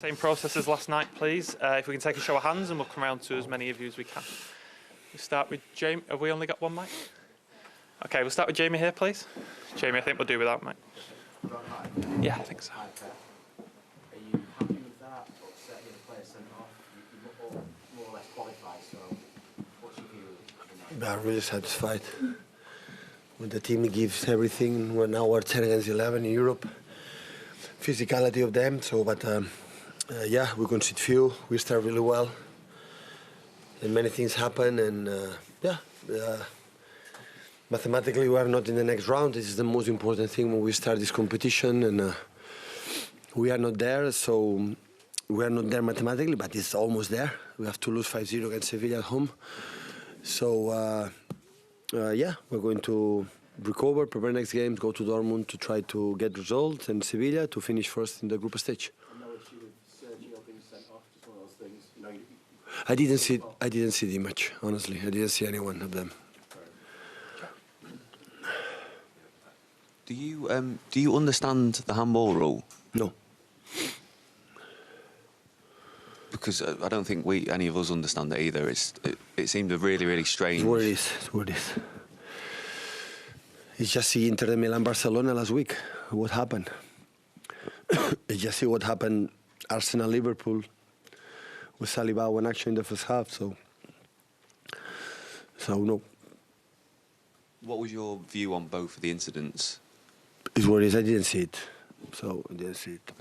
Same process as last night, please. If we can take a show of hands and we'll come around to as many of you as we can. We start with Jamie. Have we only got one mic? Okay, we'll start with Jamie here, please. Jamie, I think we'll do without mic. Yeah, I think so. Hi, Pep. Are you happy with that? Upset the player sent off? You more or less qualified, so what's your view? I'm really satisfied. When the team gives everything, we're now 10 against 11 in Europe. Physicality of them, yeah, we concede few. We start really well, and many things happen. And mathematically, we are not in the next round. This is the most important thing when we start this competition, and we are not there. So we are not there mathematically, but it's almost there. We have to lose 5-0 against Sevilla at home. So yeah, we're going to recover, prepare next game, go to Dortmund to try to get results, and Sevilla to finish first in the group stage. I didn't see the match, honestly. I didn't see any one of them. Do you understand the handball rule? No. Because I don't think any of us understand it either. It seemed a really strange. It's what it is. It's what it is. It's just see Inter de Milan Barcelona last week. What happened? It's just see what happened Arsenal Liverpool with Saliba one action in the first half. So no. What was your view on both of the incidents? It's what it is. I didn't see it. So I didn't see it.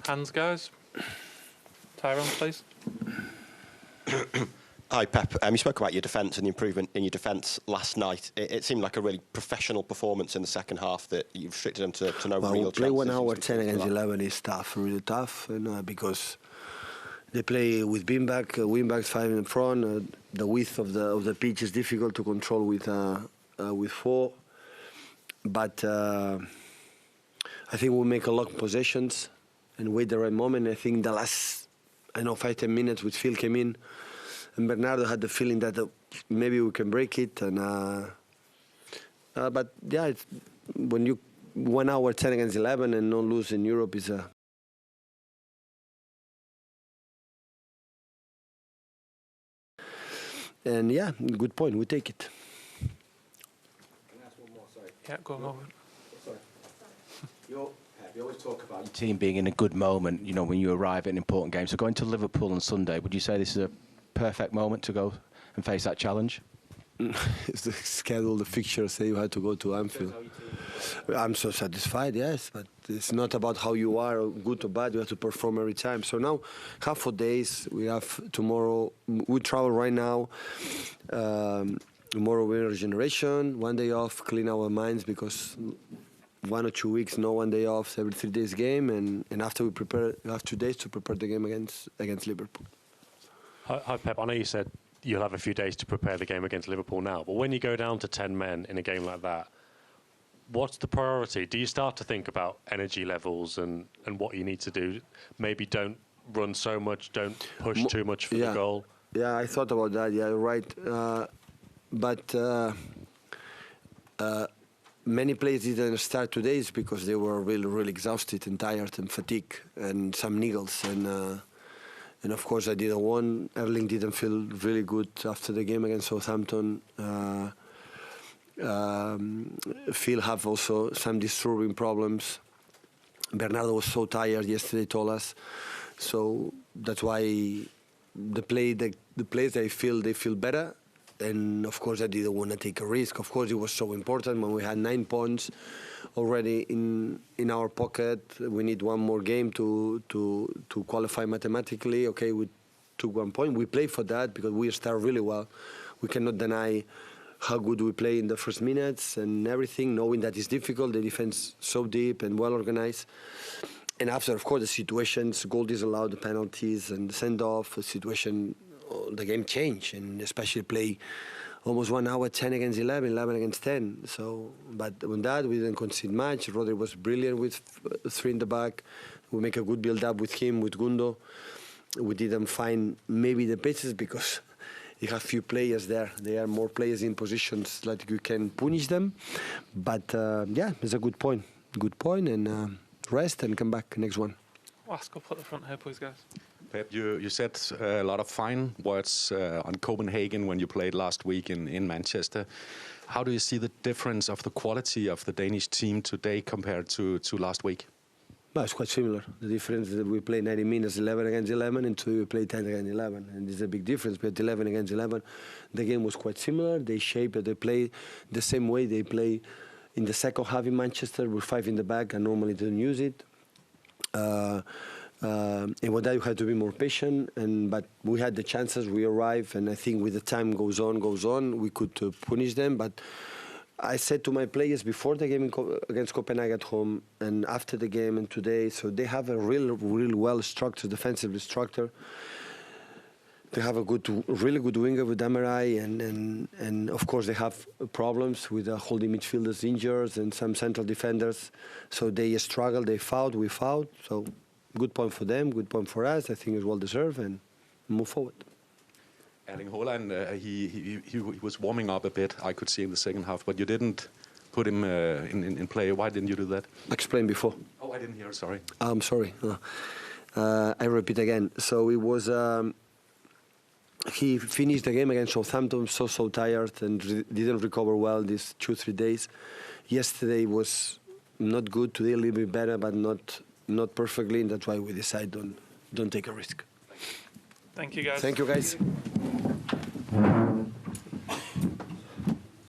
Hands, guys. Tyrone, please. Hi, Pep. You spoke about your defence and the improvement in your defence last night. It seemed like a really professional performance in the second half that you restricted them to no real chances. Play 1 hour 10 against 11 is tough, really tough, because they play with wingbacks 5 in front. The width of the pitch is difficult to control with 4. But I think we'll make a lot of possessions and wait the right moment. I think the last 5-10 minutes with Phil came in. And Bernardo had the feeling that maybe we can break it, and but yeah, when you 1 hour 10 against 11 and not lose in Europe is a. And yeah, good point. We take it. Can I ask one more? Sorry. Yeah, go on. Sorry. You always talk about your team being in a good moment, when you arrive at an important game. So going to Liverpool on Sunday, would you say this is a perfect moment to go and face that challenge? It's the schedule, the fixture say you had to go to Anfield. I'm so satisfied, yes, but it's not about how you are, good or bad. You have to perform every time. So now, half of days, we have tomorrow. We travel right now. Tomorrow we're regeneration, 1 day off, clean our minds, because 1 or 2 weeks, no 1 day off, every 3 days game, and after we prepare, we have 2 days to prepare the game against Liverpool. Hi, Pep. I know you said you'll have a few days to prepare the game against Liverpool now, but when you go down to 10 men in a game like that, what's the priority? Do you start to think about energy levels and what you need to do? Maybe don't run so much, don't push too much for the goal? Yeah, I thought about that. Yeah, right. But many players didn't start today because they were really exhausted and tired and fatigued, and some niggles. And of course, I didn't want. Erling didn't feel really good after the game against Southampton. Phil have also some disturbing problems. Bernardo was so tired yesterday, told us. So that's why the players they feel better. And of course, I didn't want to take a risk. Of course, it was so important when we had 9 points already in our pocket. We need one more game to qualify mathematically. Okay, we took 1 point. We play for that because we start really well. We cannot deny how good we play in the first minutes and everything, knowing that it's difficult. The defense so deep and well organized. And after, of course, the situations, goal disallowed, the penalties and the send-off, the situation, the game changed, and especially play almost 1 hour 10 against 11, 11 against 10. So, but on that, we didn't concede much. Rodri was brilliant with 3 in the back. We make a good build-up with him, with Gundo. We didn't find maybe the paces because you have few players there. There are more players in positions like you can punish them. But yeah, it's a good point. And rest and come back next one. Ask up at the front here, please, guys. Pep, you said a lot of fine words on Copenhagen when you played last week in Manchester. How do you see the difference of the quality of the Danish team today compared to last week? Well, it's quite similar. The difference is that we play 90 minutes 11 against 11 and today we play 10 against 11. And there's a big difference. But 11 against 11, the game was quite similar. They shape it. They play the same way they play in the second half in Manchester with 5 in the back and normally don't use it. And with that, you have to be more patient. But we had the chances. We arrived, and I think with the time goes on, we could punish them. But I said to my players before the game against Copenhagen at home, and after the game and today, so they have a real well structured defensive structure. They have a really good winger with Damarai, and of course they have problems with holding midfielders injured and some central defenders. So they struggle. They fouled. We fouled. So. Good point for them, good point for us. I think it's well deserved, and move forward. Erling Haaland, he was warming up a bit, I could see in the second half, but you didn't put him in play. Why didn't you do that? I explained before. Oh, I didn't hear, sorry. I'm sorry. I repeat again. So it was... he finished the game against Southampton so tired and didn't recover well these 2-3 days. Yesterday was not good, today a little bit better, but not perfectly, and that's why we decide don't take a risk. Thank you, guys. Thank you, guys.